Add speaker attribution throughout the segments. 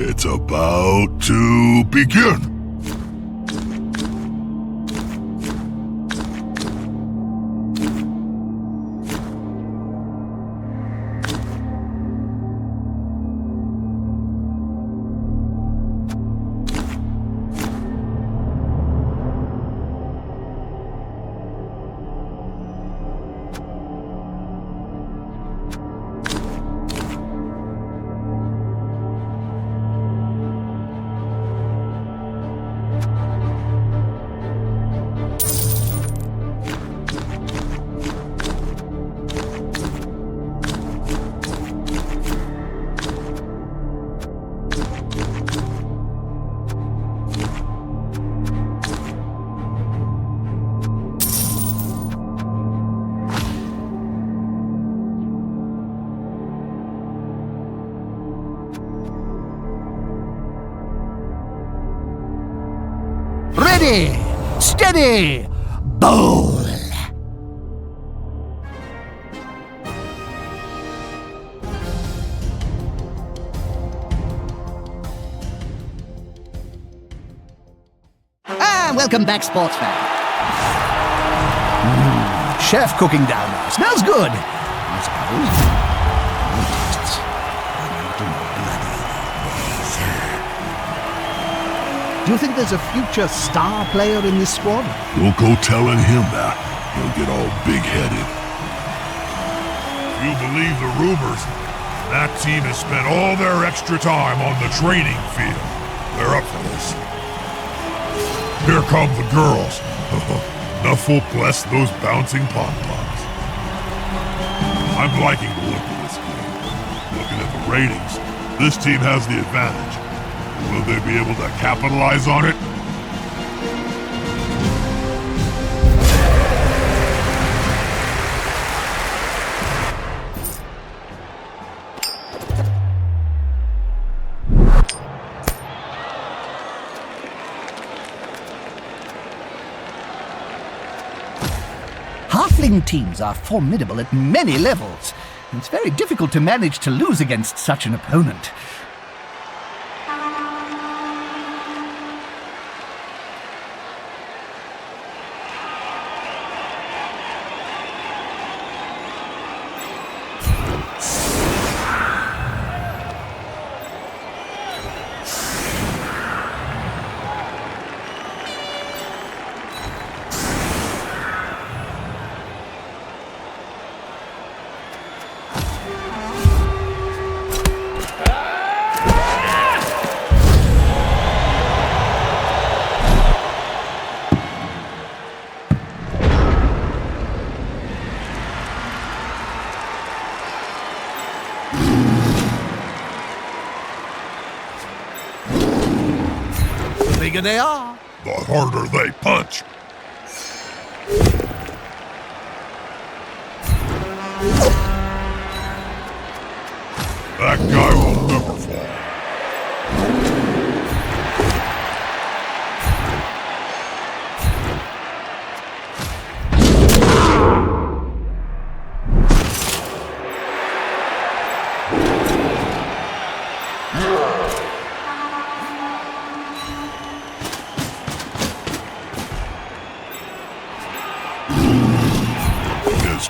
Speaker 1: It's about to begin.
Speaker 2: Ready, steady, bowl! Welcome back, sports fan. Chef cooking down there. Smells good. I suppose. Do you think there's a future star player in this squad?
Speaker 1: Don't go telling him that. He'll get all big-headed. If you believe the rumors, that team has spent all their extra time on the training field. They're up for this. Here come the girls. Enough will bless those bouncing pom-poms. I'm liking the look of this game. Looking at the ratings, this team has the advantage. Will they be able to capitalize on it?
Speaker 2: Halfling teams are formidable at many levels. It's very difficult to manage to lose against such an opponent. The bigger they are,
Speaker 1: the harder they punch. That guy will never fall.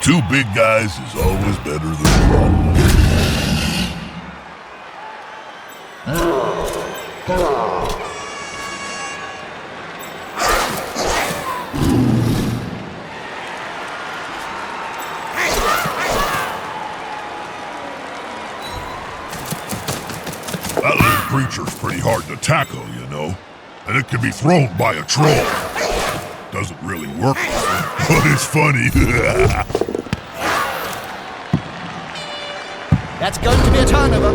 Speaker 1: Two big guys is always better than one. That little creature's pretty hard to tackle, you know, and it can be thrown by a troll. Doesn't really work, but it's funny.
Speaker 2: That's going to be a turnover.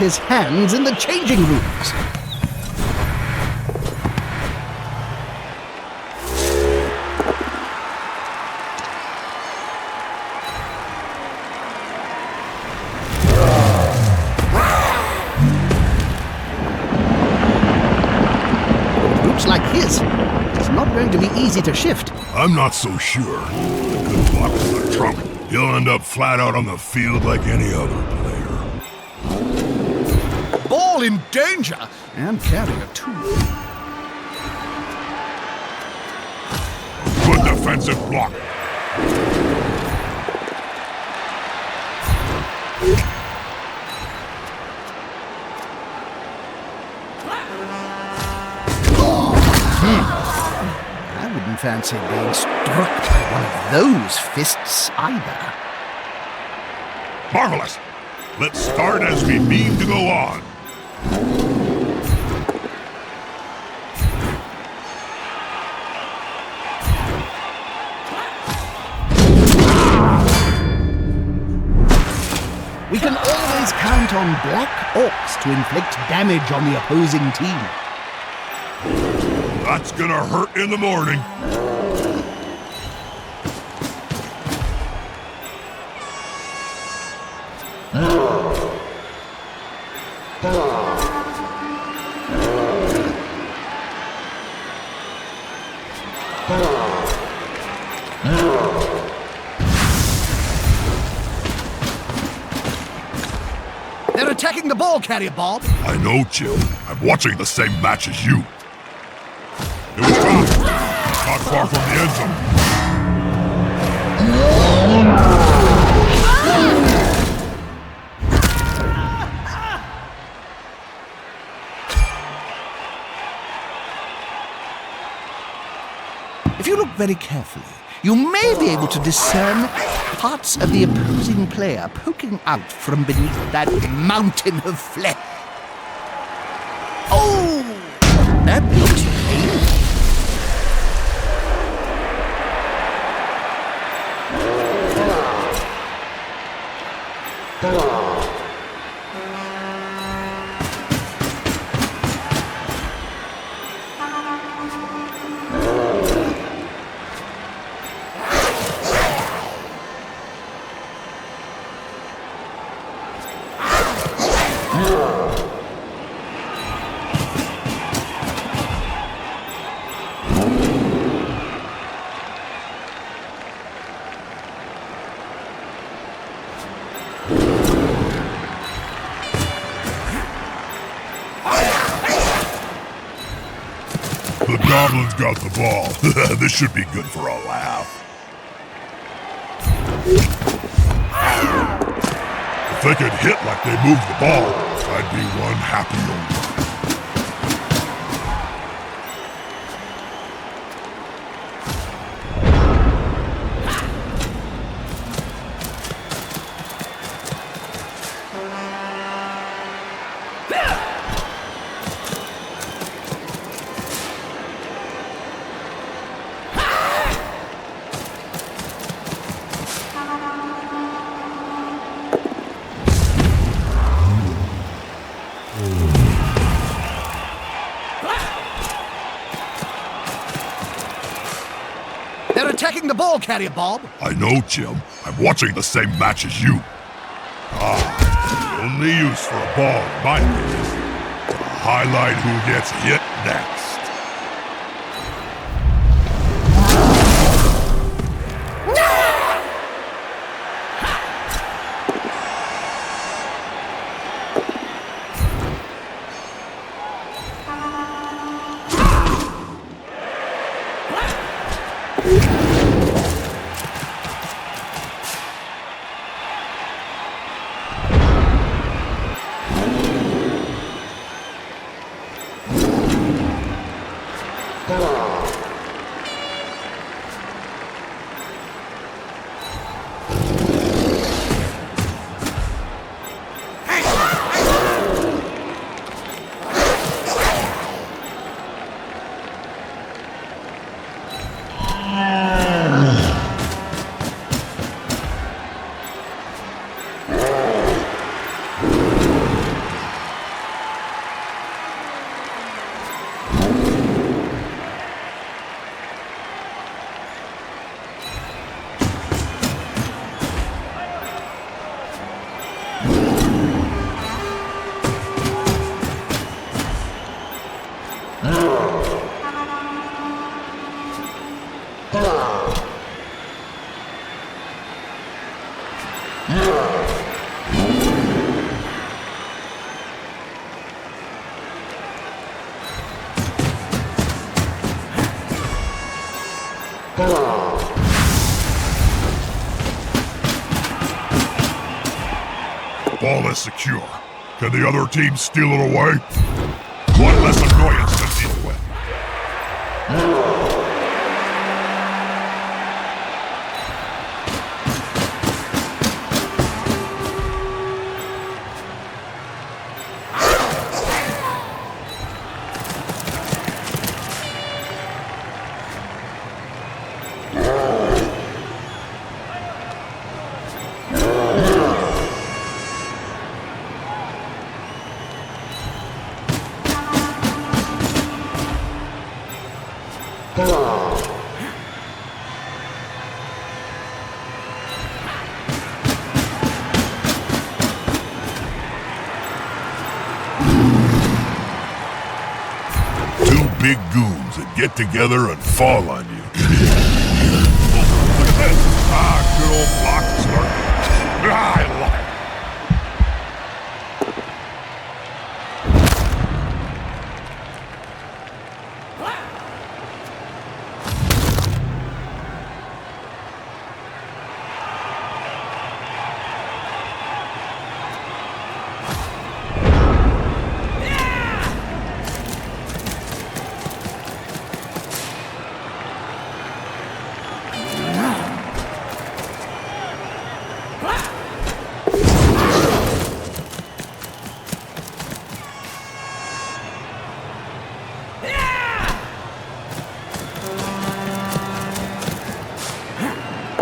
Speaker 2: his hands in the changing rooms. Boots like his, it's not going to be easy to shift.
Speaker 1: I'm not so sure. A good block from the trunk. He'll end up flat out on the field like any other player.
Speaker 2: Ball in danger! And carrier too.
Speaker 1: Good defensive block.
Speaker 2: I wouldn't fancy being struck by one of those fists either.
Speaker 1: Marvelous! Let's start as we mean to go on.
Speaker 2: We can always count on black orcs to inflict damage on the opposing team.
Speaker 1: That's gonna hurt in the morning.
Speaker 2: They're attacking the ball carrier, Bob.
Speaker 1: I know, Jim. I'm watching the same match as you. It was time. Not far from the end zone.
Speaker 2: If you look very carefully, you may be able to discern parts of the opposing player poking out from beneath that mountain of flesh. Oh! That looks painful.
Speaker 1: The Goblins got the ball. This should be good for a laugh. If they could hit like they moved the ball, I'd be one happy owner.
Speaker 2: They're attacking the ball carrier, Bob.
Speaker 1: I know, Jim. I'm watching the same match as you. The only use for a ball, in my opinion, to highlight who gets hit next. Ball is secure. Can the other team steal it away? One less annoyance to deal with. Big goons that get together and fall on you. Look at this! Good old block start. I love it.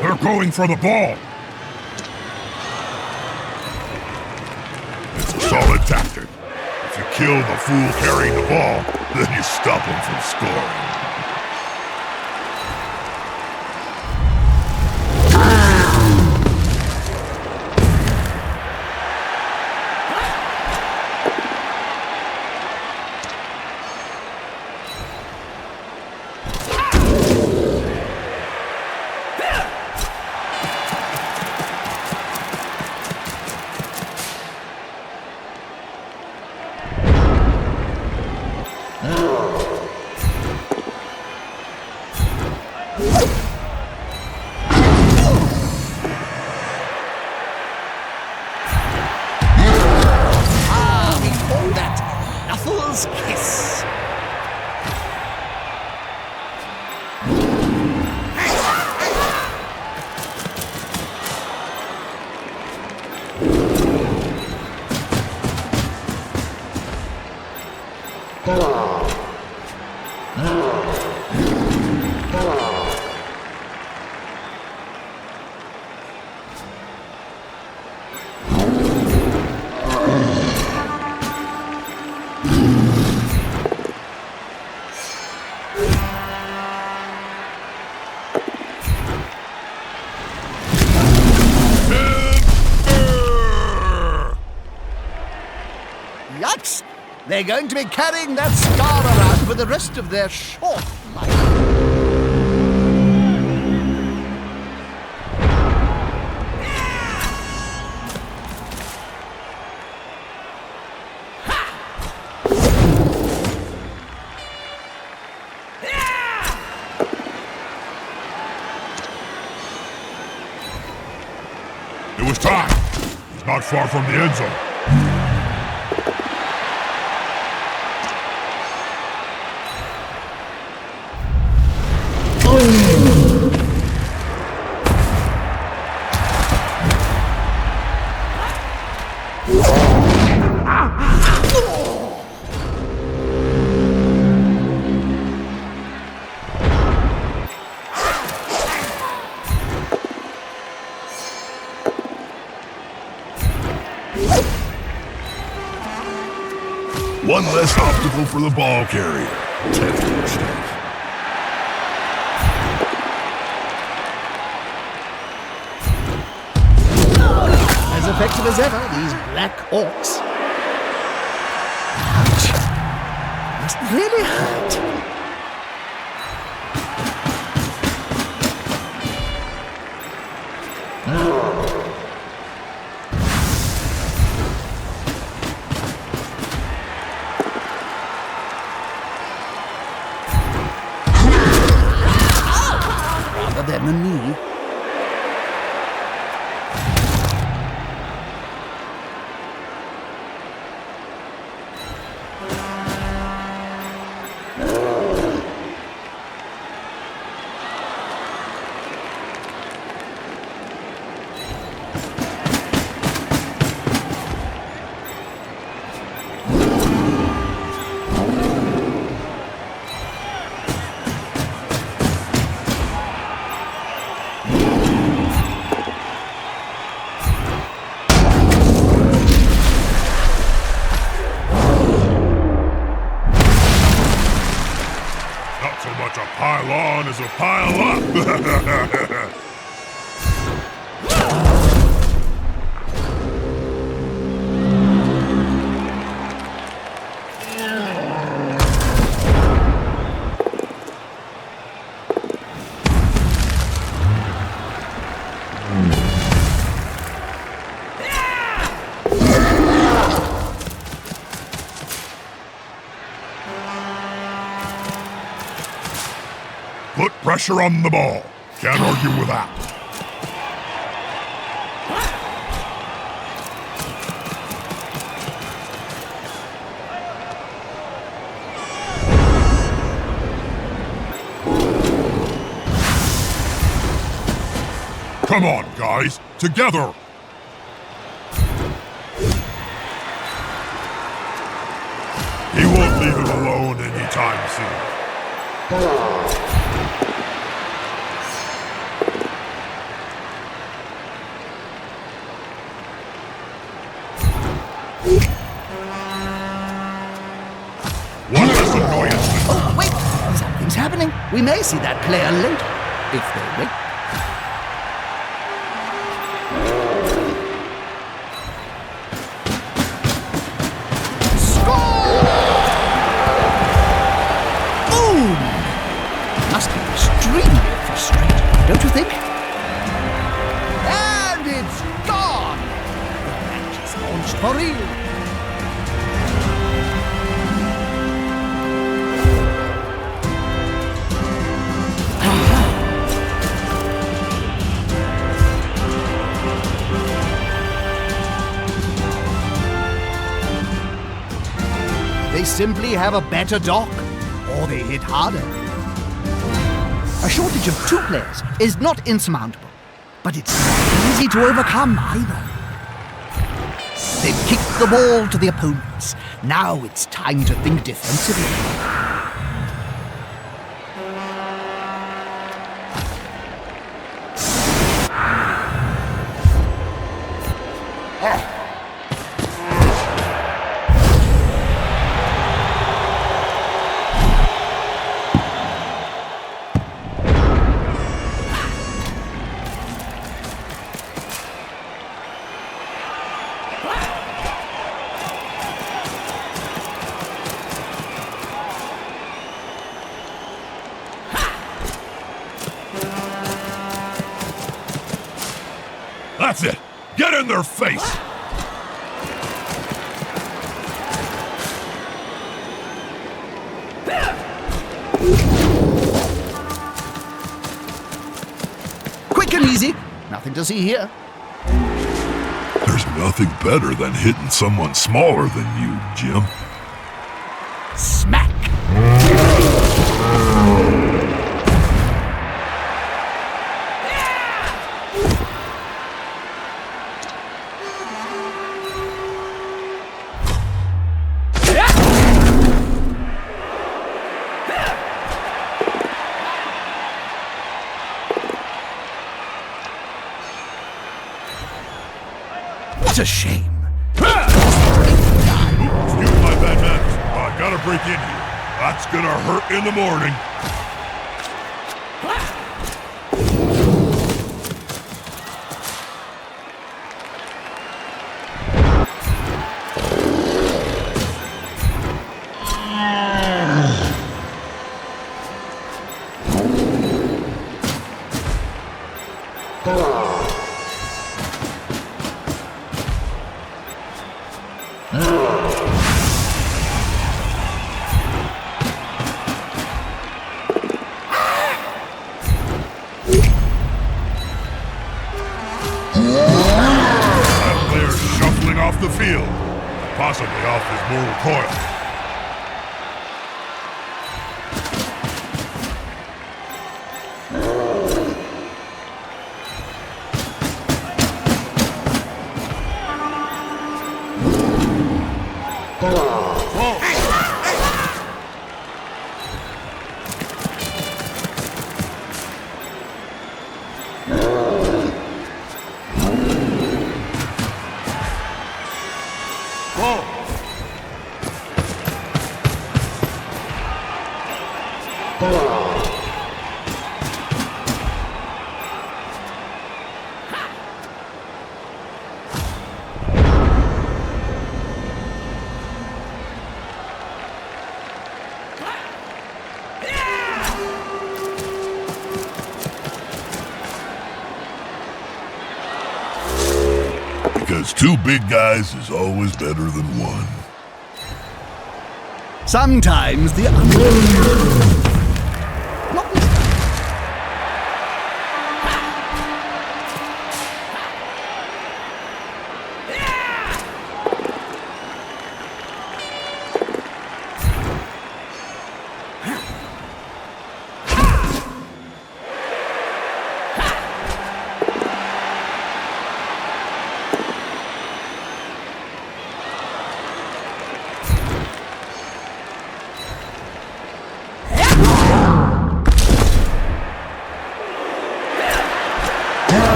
Speaker 1: They're going for the ball. It's a solid tactic. If you kill the fool carrying the ball, then you stop him from scoring.
Speaker 2: Kiss. Yikes! They're going to be carrying that scar around for the rest of their short life.
Speaker 1: It was time. It's not far from the end zone. One less obstacle for the ball carrier. Tempting stuff.
Speaker 2: As effective as ever, these black orcs. Ouch. Must really hurt. rather them than me.
Speaker 1: Pile on is a pile up! Put pressure on the ball. Can't argue with that. Come on, guys. Together. He won't leave him alone anytime soon. What is annoyance?
Speaker 2: Oh, wait! Something's happening. We may see that player later, if they wait. Score! Boom! Must be extremely frustrating, don't you think? And it's gone! The match is launched for real. They simply have a better dock, or they hit harder. A shortage of 2 players is not insurmountable, but it's not easy to overcome either. They've kicked the ball to the opponents. Now it's time to think defensively.
Speaker 1: That's it! Get in their face!
Speaker 2: Quick and easy. Nothing to see here.
Speaker 1: There's nothing better than hitting someone smaller than you, Jim.
Speaker 2: Smack! What a shame.
Speaker 1: Excuse my bad manners. I gotta break in here. That's gonna hurt in the morning. possibly off his mortal coil. Because two big guys is always better than one.
Speaker 2: Sometimes the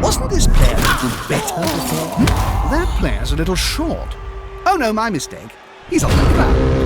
Speaker 2: Wasn't this player a little better before? That player's a little short. Oh no, my mistake. He's on the ground.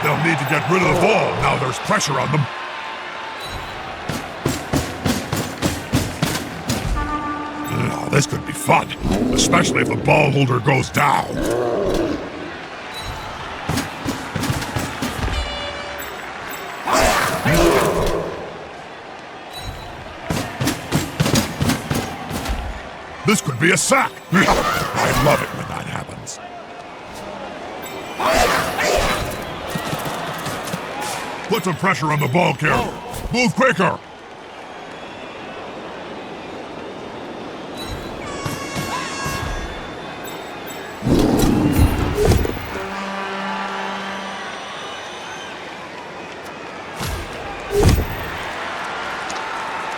Speaker 1: They'll need to get rid of the ball now there's pressure on them. Oh, this could be fun, especially if the ball holder goes down. This could be a sack. I love it when that happens. Put some pressure on the ball carrier. Move quicker.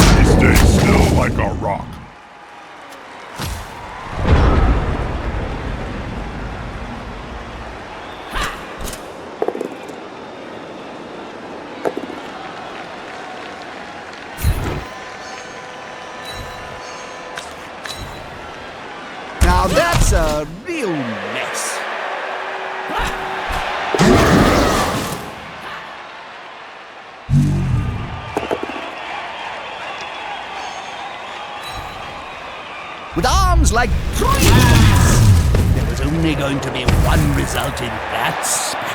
Speaker 1: He stays still like a rock.
Speaker 2: Now that's a real mess. With arms like trees, there was only going to be one result in that spat.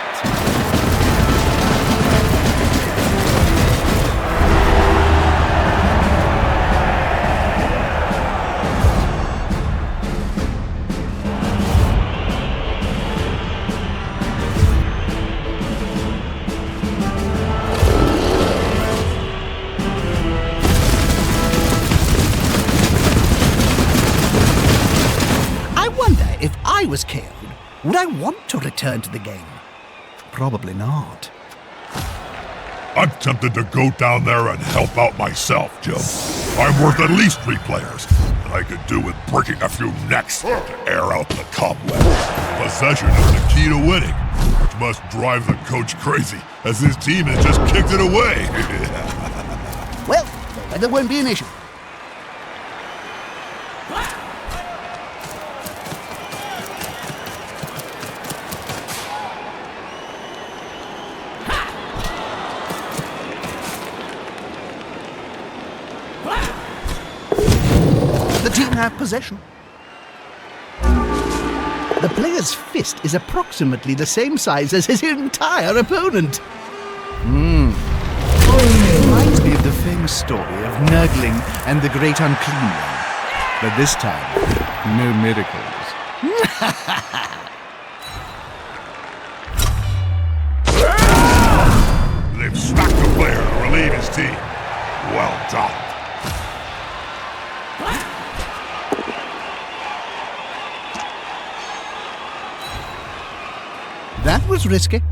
Speaker 2: If I was killed, would I want to return to the game? Probably not.
Speaker 1: I'm tempted to go down there and help out myself, Joe. I'm worth at least 3 players, and I could do with breaking a few necks to air out the cobwebs. Possession is the key to winning, which must drive the coach crazy, as his team has just kicked it away.
Speaker 2: Well, the There won't be an issue. The team have possession. The player's fist is approximately the same size as his entire opponent. Reminds me of the famous story of Nurgling and the Great Unclean One. But this time, no miracles.
Speaker 1: They've smacked the player to relieve his team. Well done.
Speaker 2: That was risky.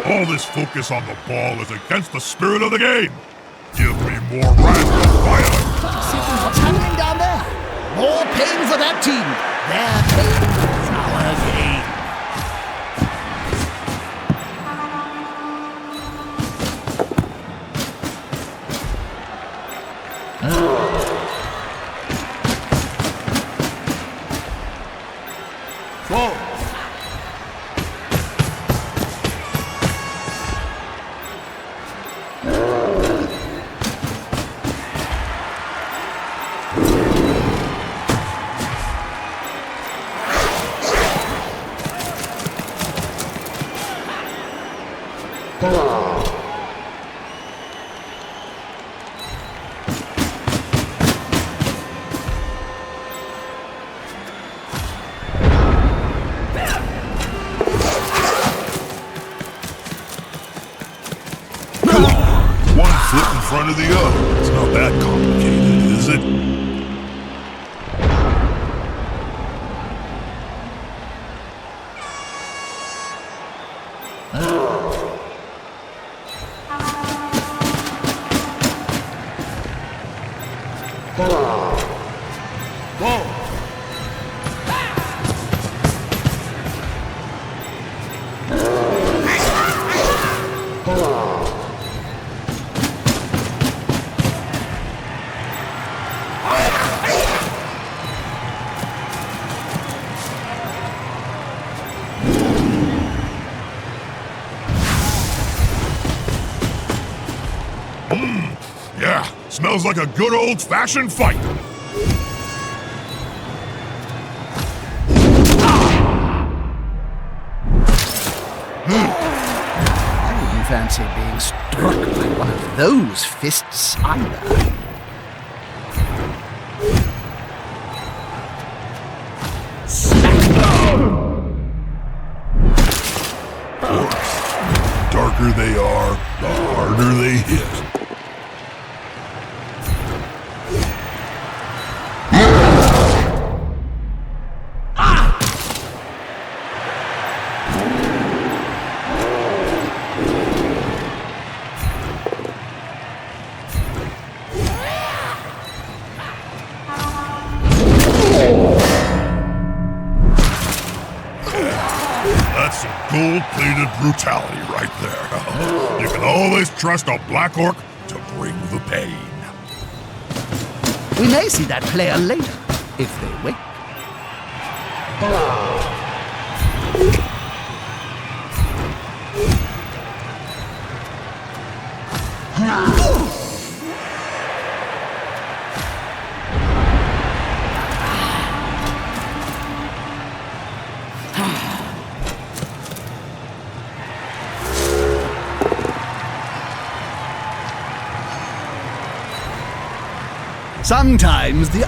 Speaker 1: All this focus on the ball is against the spirit of the game. Give me more random violence.
Speaker 2: What's happening down there? More pain for that team. Their pain is our gain.
Speaker 1: One foot in front of the other. It's not that complicated, is it? Yeah, smells like a good old-fashioned fight.
Speaker 2: I wouldn't fancy being struck by one of those fists either.
Speaker 1: The darker they are, the harder they hit. That's some gold-plated brutality right there. You can always trust a Black Orc to bring the pain.
Speaker 2: We may see that player later, if they wait. Sometimes the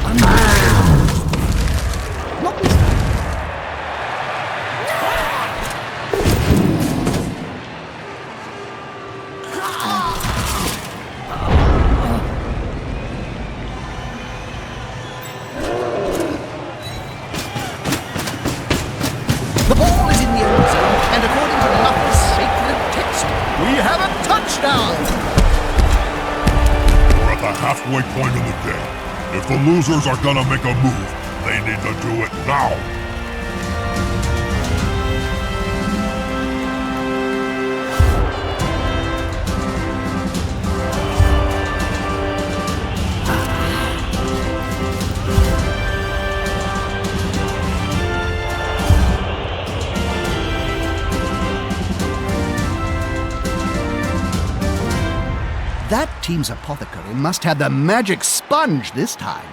Speaker 2: not this time. a touchdown!
Speaker 1: We're at the halfway point of the game. If the losers are gonna make a move, they need to do it now.
Speaker 2: That team's apothecary must have the magic sponge this time.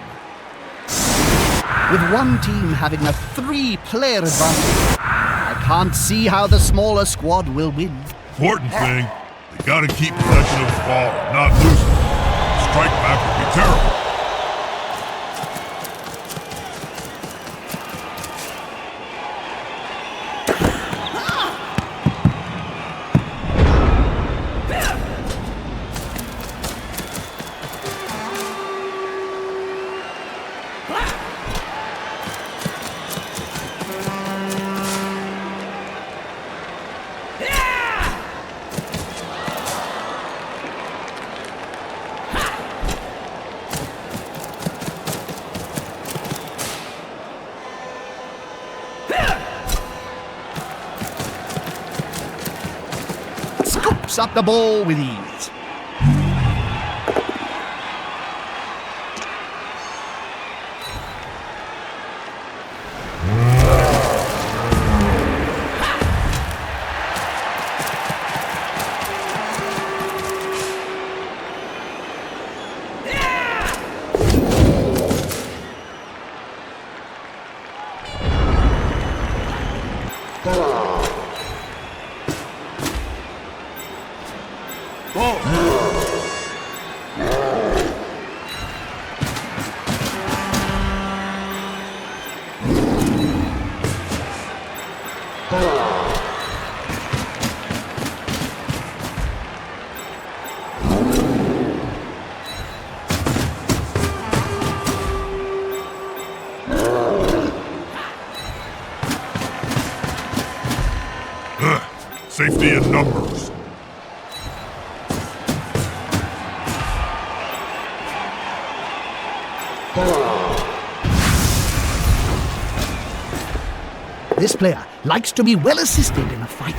Speaker 2: With one team having a 3-player advantage, I can't see how the smaller squad will win.
Speaker 1: Important thing, they gotta keep possession of the ball and not lose it. Strike back would be terrible.
Speaker 2: Scoops up the ball with ease.
Speaker 1: Safety in numbers.
Speaker 2: This player likes to be well assisted in a fight.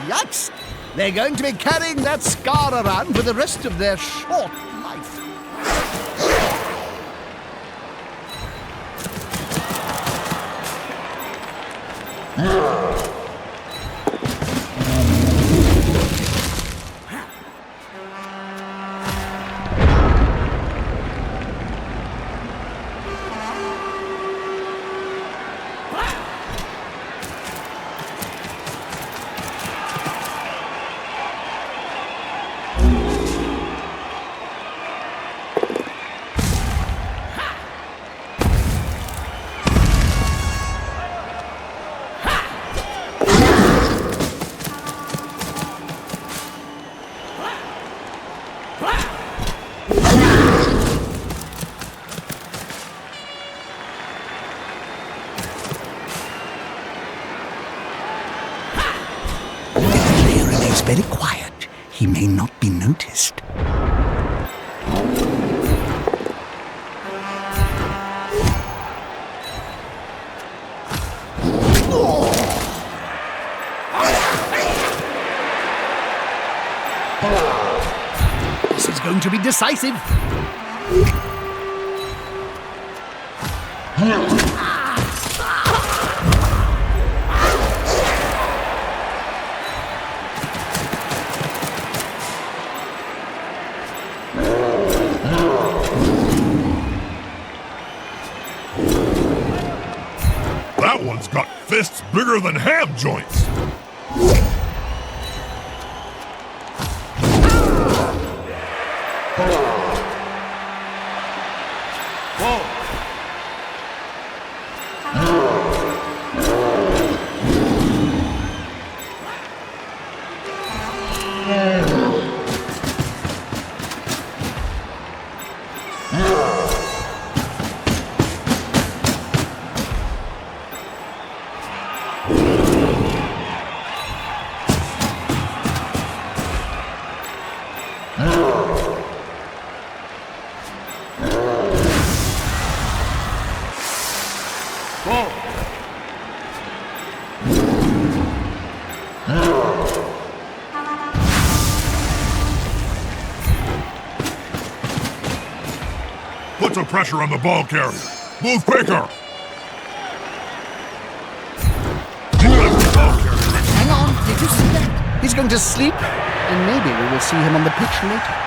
Speaker 2: Yikes! They're going to be carrying that scar around for the rest of their short life. Very quiet. He may not be noticed. This is going to be decisive.
Speaker 1: That one's got fists bigger than ham joints. Put some pressure on the ball carrier. Move quicker!
Speaker 2: Hang on, did you see that? He's going to sleep, and maybe we will see him on the pitch later.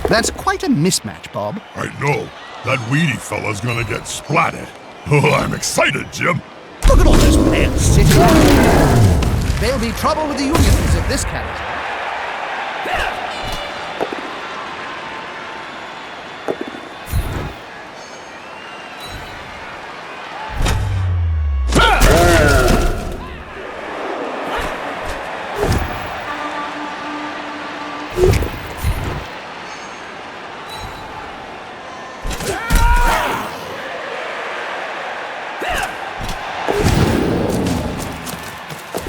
Speaker 2: That's quite a mismatch, Bob.
Speaker 1: I know. That weedy fella's gonna get splatted. Oh, I'm excited, Jim.
Speaker 2: Look at all those players sitting there. There'll be trouble with the unions if this carries on.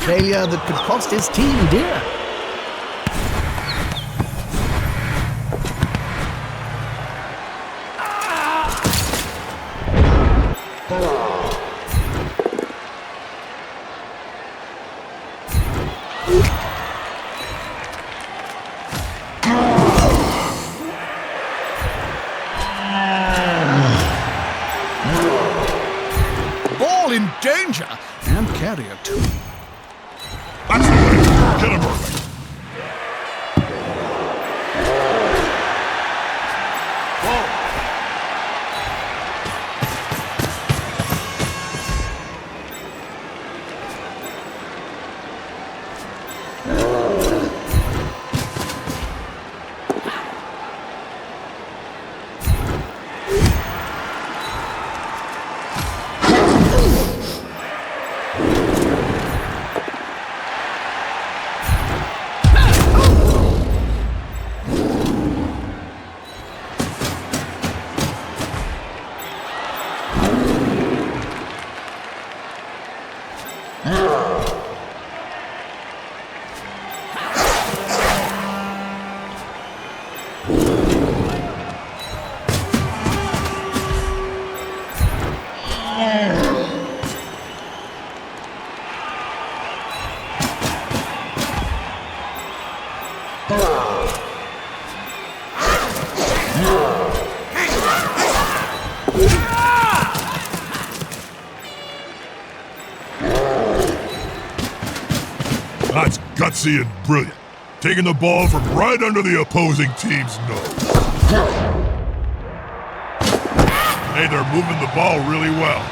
Speaker 2: Failure that could cost his team dear. Ball in danger, and carrier too.
Speaker 1: That's the way. Get him early. That's gutsy and brilliant. Taking the ball from right under the opposing team's nose. Hey, they're moving the ball really well.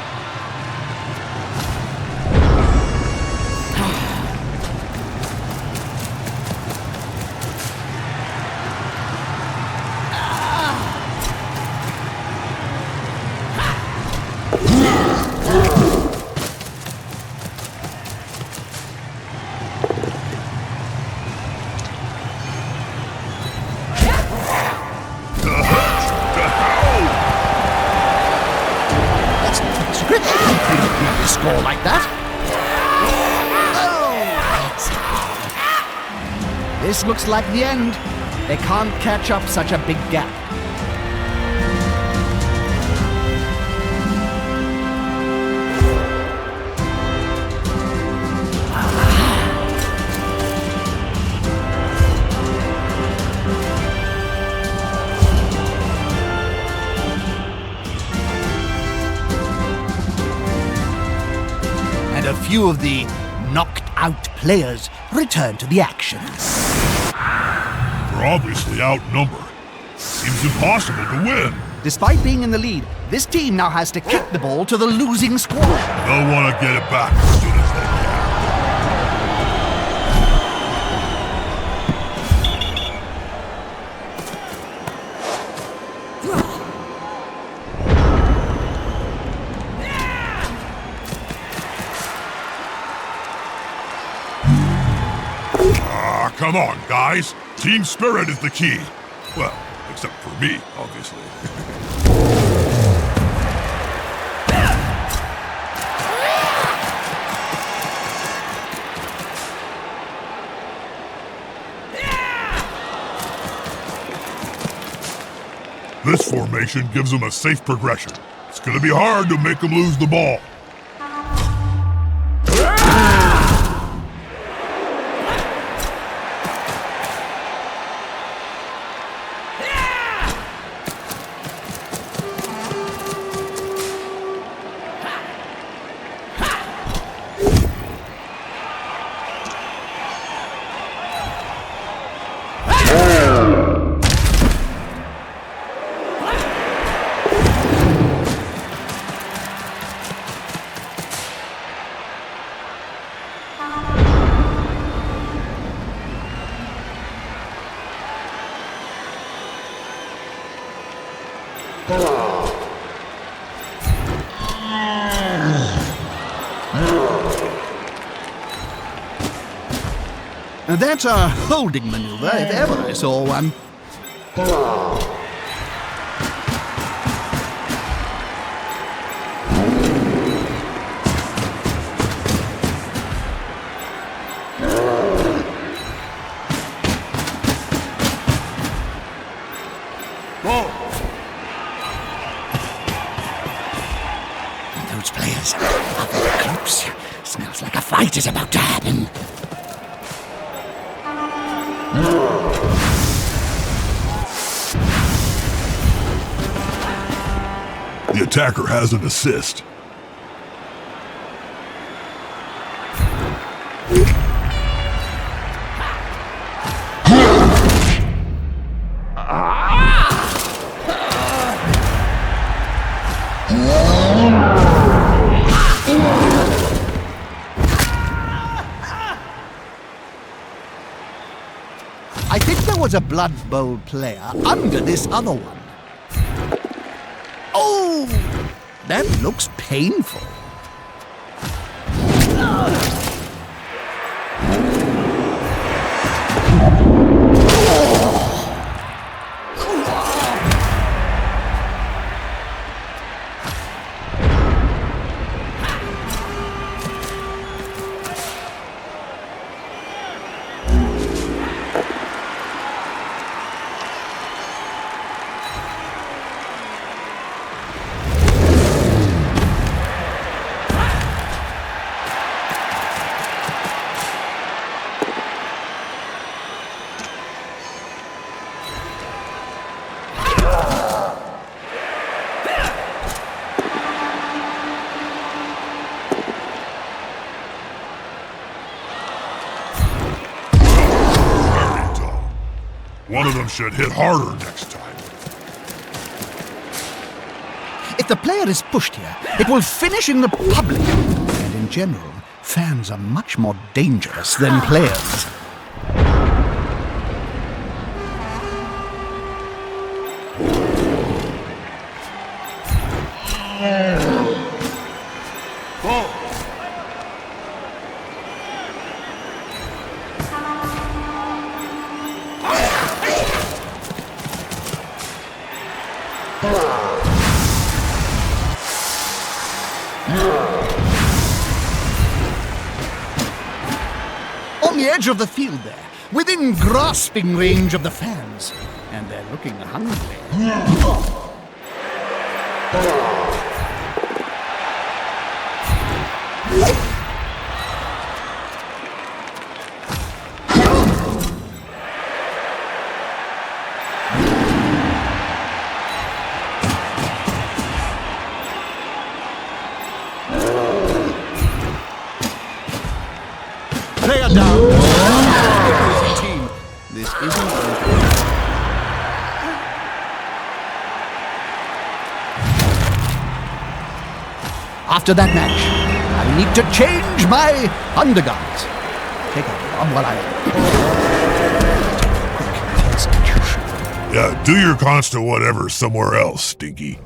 Speaker 2: Score like that. Oh. This looks like the end. They can't catch up such a big gap. A few of the knocked-out players return to the action.
Speaker 1: We're obviously outnumbered. Seems impossible to win.
Speaker 2: Despite being in the lead, this team now has to kick the ball to the losing squad.
Speaker 1: They'll want to get it back as soon as they come on, guys. Team spirit is the key. Well, except for me, obviously. This formation gives them a safe progression. It's gonna be hard to make them lose the ball.
Speaker 2: That's a holding maneuver, if ever I saw one. Those players are very close. Smells like a fight is about to happen.
Speaker 1: The attacker has an assist.
Speaker 2: I think there was a Blood Bowl player under this other one. Oh, that looks painful.
Speaker 1: One of them should hit harder next time.
Speaker 2: If the player is pushed here, it will finish in the public. And in general, fans are much more dangerous than players. On the edge of the field there, within grasping range of the fans. And they're looking hungry. Player down. Team. This isn't over. After that match, I need to change my undergarments. Take a arm while I...
Speaker 1: Yeah, do your consta whatever somewhere else, Stinky.